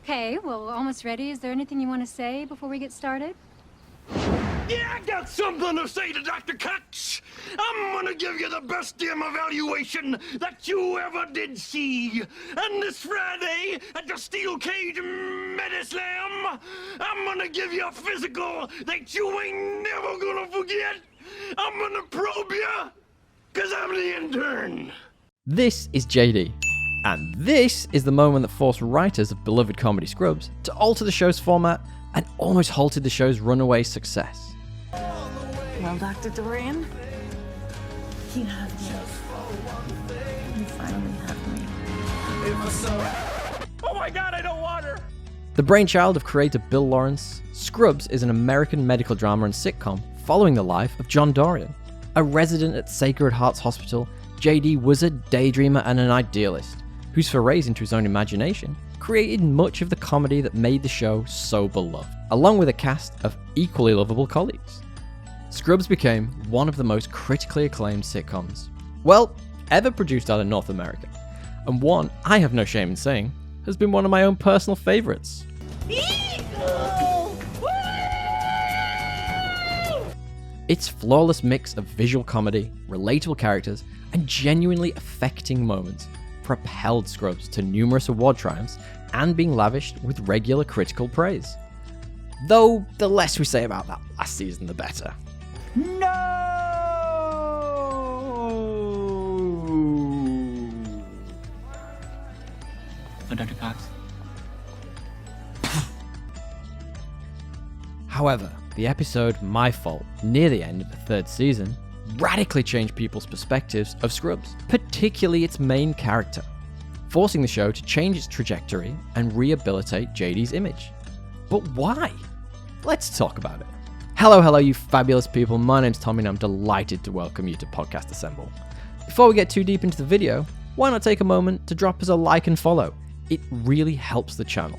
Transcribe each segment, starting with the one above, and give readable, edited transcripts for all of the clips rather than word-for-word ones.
Okay, well, we're almost ready. Is there anything you want to say before we get started? Yeah, I got something to say to Dr. Cox. I'm gonna give you the best damn evaluation that you ever did see. And this Friday at the Steel Cage Medislam, I'm gonna give you a physical that you ain't never gonna forget. I'm gonna probe you, cause I'm the intern. This is JD, and this is the moment that forced writers of beloved comedy Scrubs to alter the show's format and almost halted the show's runaway success. Well, Dr. Dorian, you have me. You finally have me. Oh my God, I don't want her. The brainchild of creator Bill Lawrence, Scrubs is an American medical drama and sitcom following the life of John Dorian. A resident at Sacred Hearts Hospital, JD was a daydreamer and an idealist, whose forays into his own imagination created much of the comedy that made the show so beloved, along with a cast of equally lovable colleagues. Scrubs became one of the most critically acclaimed sitcoms, well, ever produced out of North America, and one, I have no shame in saying, has been one of my own personal favourites. Its flawless mix of visual comedy, relatable characters, and genuinely affecting moments propelled Scrubs to numerous award triumphs and being lavished with regular critical praise. Though the less we say about that last season, the better. No! Oh, Dr. Cox? However, the episode My Fault, near the end of the third season, radically changed people's perspectives of Scrubs, particularly its main character, forcing the show to change its trajectory and rehabilitate JD's image. But why? Let's talk about it. Hello, you fabulous people. My name's Tommy and I'm delighted to welcome you to Podcast Assemble. Before we get too deep into the video, why not take a moment to drop us a like and follow? It really helps the channel.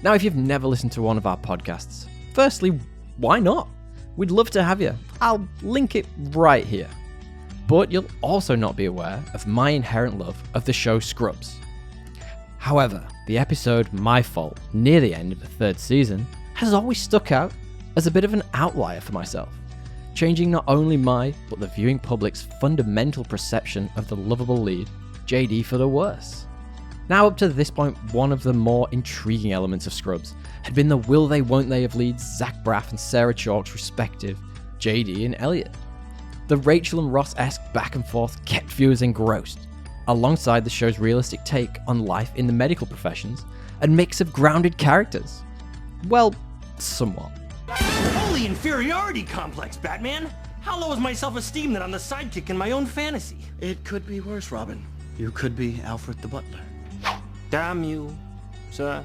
Now, if you've never listened to one of our podcasts, firstly, why not? We'd love to have you. I'll link it right here. But you'll also not be aware of my inherent love of the show Scrubs. However, the episode My Fault, near the end of the third season, has always stuck out as a bit of an outlier for myself, changing not only my, but the viewing public's fundamental perception of the lovable lead, JD, for the worse. Now, up to this point, one of the more intriguing elements of Scrubs had been the will they won't they of leads Zach Braff and Sarah Chalk's respective JD and Elliot. The Rachel and Ross-esque back and forth kept viewers engrossed, alongside the show's realistic take on life in the medical professions and mix of grounded characters. Well, somewhat. Holy inferiority complex, Batman. How low is my self-esteem that I'm the sidekick in my own fantasy? It could be worse, Robin. You could be Alfred the Butler. Damn you, sir.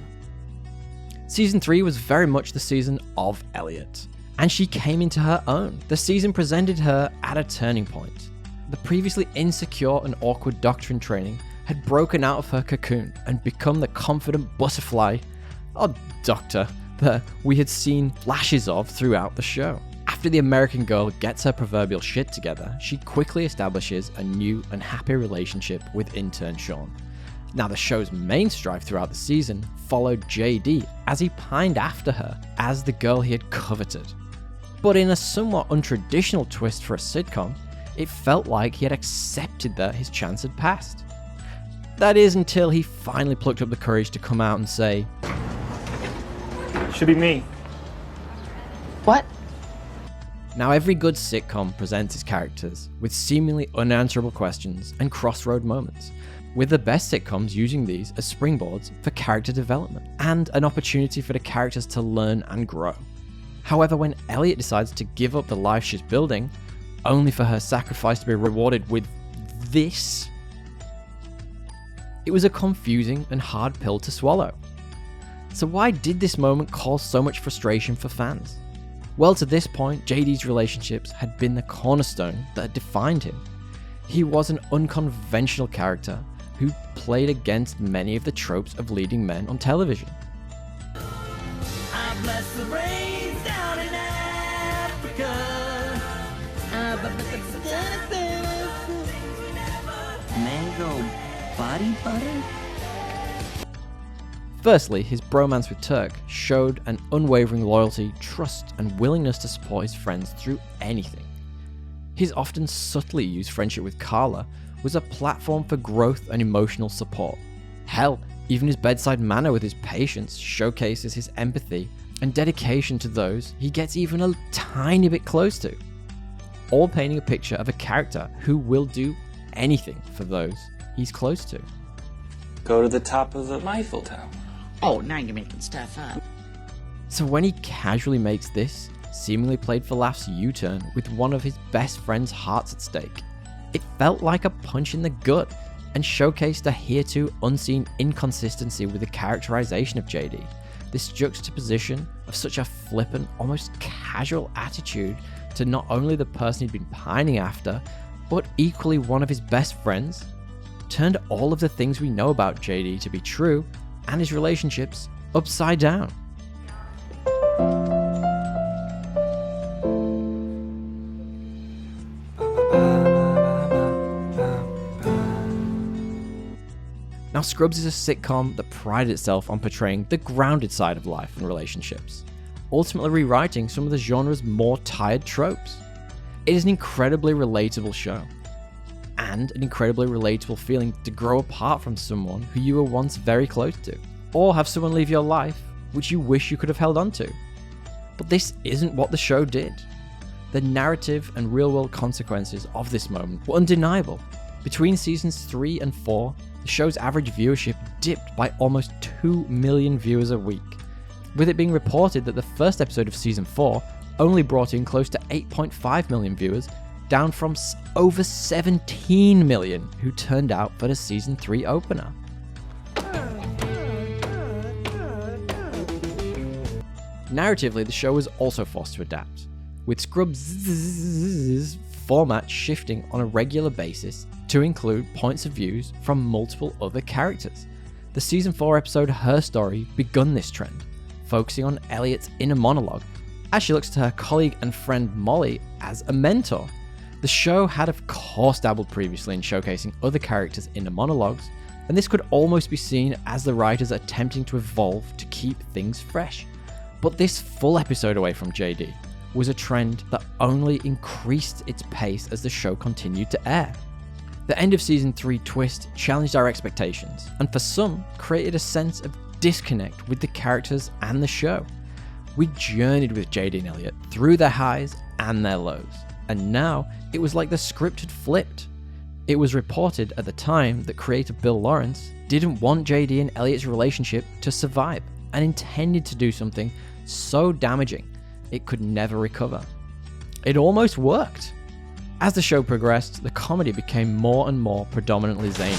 Season 3 was very much the season of Elliot, and she came into her own. The season presented her at a turning point. The previously insecure and awkward doctor in training had broken out of her cocoon and become the confident butterfly, or doctor, that we had seen flashes of throughout the show. After the American girl gets her proverbial shit together, she quickly establishes a new and happy relationship with intern Sean. Now, the show's main strife throughout the season followed JD as he pined after her as the girl he had coveted. But in a somewhat untraditional twist for a sitcom, it felt like he had accepted that his chance had passed. That is, until he finally plucked up the courage to come out and say, Should be me. What? Now, every good sitcom presents its characters with seemingly unanswerable questions and crossroad moments, with the best sitcoms using these as springboards for character development and an opportunity for the characters to learn and grow. However, when Elliot decides to give up the life she's building, only for her sacrifice to be rewarded with this, it was a confusing and hard pill to swallow. So why did this moment cause so much frustration for fans? Well, to this point, JD's relationships had been the cornerstone that had defined him. He was an unconventional character who played against many of the tropes of leading men on television. I bless the rains down in Africa. Mango body butter? Firstly, his bromance with Turk showed an unwavering loyalty, trust, and willingness to support his friends through anything. His often subtly used friendship with Carla was a platform for growth and emotional support. Hell, even his bedside manner with his patients showcases his empathy and dedication to those he gets even a tiny bit close to, all painting a picture of a character who will do anything for those he's close to. Go to the top of the Eiffel Tower. Oh, now you're making stuff up. So when he casually makes this seemingly played for laughs U-turn with one of his best friend's hearts at stake, it felt like a punch in the gut and showcased a hereto unseen inconsistency with the characterization of JD. This juxtaposition of such a flippant, almost casual attitude to not only the person he'd been pining after, but equally one of his best friends, turned all of the things we know about JD to be true and his relationships upside down. Now, Scrubs is a sitcom that prided itself on portraying the grounded side of life and relationships, ultimately rewriting some of the genre's more tired tropes. It is an incredibly relatable show, and an incredibly relatable feeling to grow apart from someone who you were once very close to, or have someone leave your life which you wish you could have held on to. But this isn't what the show did. The narrative and real-world consequences of this moment were undeniable. Between seasons 3 and 4, the show's average viewership dipped by almost 2 million viewers a week, with it being reported that the first episode of season 4 only brought in close to 8.5 million viewers, down from over 17 million who turned out for the season 3 opener. Narratively, the show was also forced to adapt, with Scrubs' format shifting on a regular basis to include points of views from multiple other characters. The season 4 episode Her Story begun this trend, focusing on Elliot's inner monologue as she looks to her colleague and friend Molly as a mentor. The show had of course dabbled previously in showcasing other characters' inner monologues, and this could almost be seen as the writers attempting to evolve to keep things fresh. But this full episode away from JD was a trend that only increased its pace as the show continued to air. The end of season 3 twist challenged our expectations, and for some, created a sense of disconnect with the characters and the show. We journeyed with JD and Elliot through their highs and their lows, and now it was like the script had flipped. It was reported at the time that creator Bill Lawrence didn't want JD and Elliot's relationship to survive, and intended to do something so damaging it could never recover. It almost worked. As the show progressed, the comedy became more and more predominantly zany.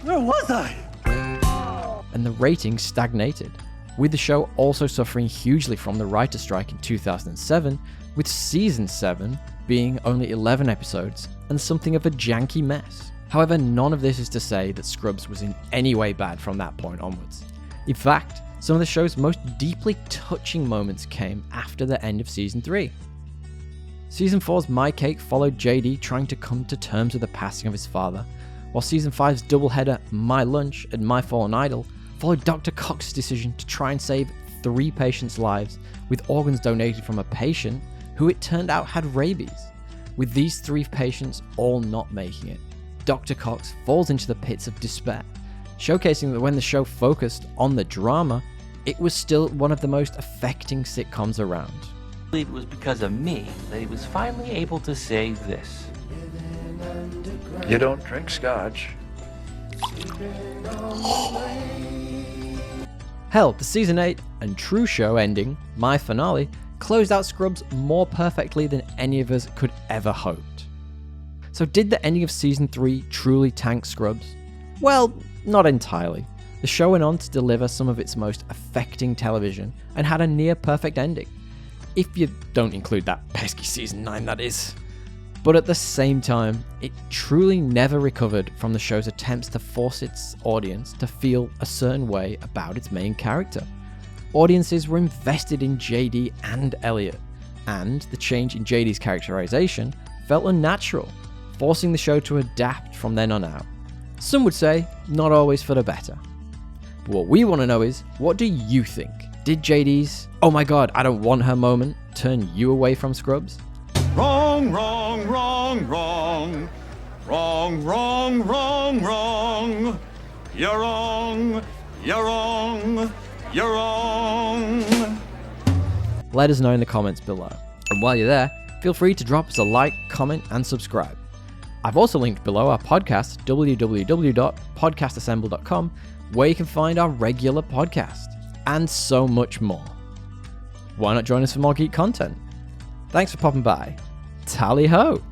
Where was I? And the ratings stagnated, with the show also suffering hugely from the writer strike in 2007, with season 7 being only 11 episodes and something of a janky mess. However, none of this is to say that Scrubs was in any way bad from that point onwards. In fact, some of the show's most deeply touching moments came after the end of season 3. Season 4's My Cake followed JD trying to come to terms with the passing of his father, while season 5's doubleheader My Lunch and My Fallen Idol followed Dr. Cox's decision to try and save 3 patients' lives with organs donated from a patient who it turned out had rabies. With these 3 patients all not making it, Dr. Cox falls into the pits of despair, showcasing that when the show focused on the drama, it was still one of the most affecting sitcoms around. I believe it was because of me that he was finally able to say this. You don't drink scotch. Hell, the season 8 and true show ending, my finale, closed out Scrubs more perfectly than any of us could ever hoped. So did the ending of season 3 truly tank Scrubs? Well, not entirely. The show went on to deliver some of its most affecting television and had a near perfect ending. If you don't include that pesky season 9, that is. But at the same time, it truly never recovered from the show's attempts to force its audience to feel a certain way about its main character. Audiences were invested in JD and Elliot, and the change in JD's characterization felt unnatural, forcing the show to adapt from then on out. Some would say, not always for the better. But what we want to know is, what do you think? Did JD's, oh my god, I don't want her moment turn you away from Scrubs? Wrong, wrong, wrong, wrong. Wrong, wrong, wrong, wrong. You're wrong, you're wrong, you're wrong. Let us know in the comments below. And while you're there, feel free to drop us a like, comment, and subscribe. I've also linked below our podcast, www.podcastassemble.com, where you can find our regular podcast, and so much more. Why not join us for more geek content? Thanks for popping by. Tally ho!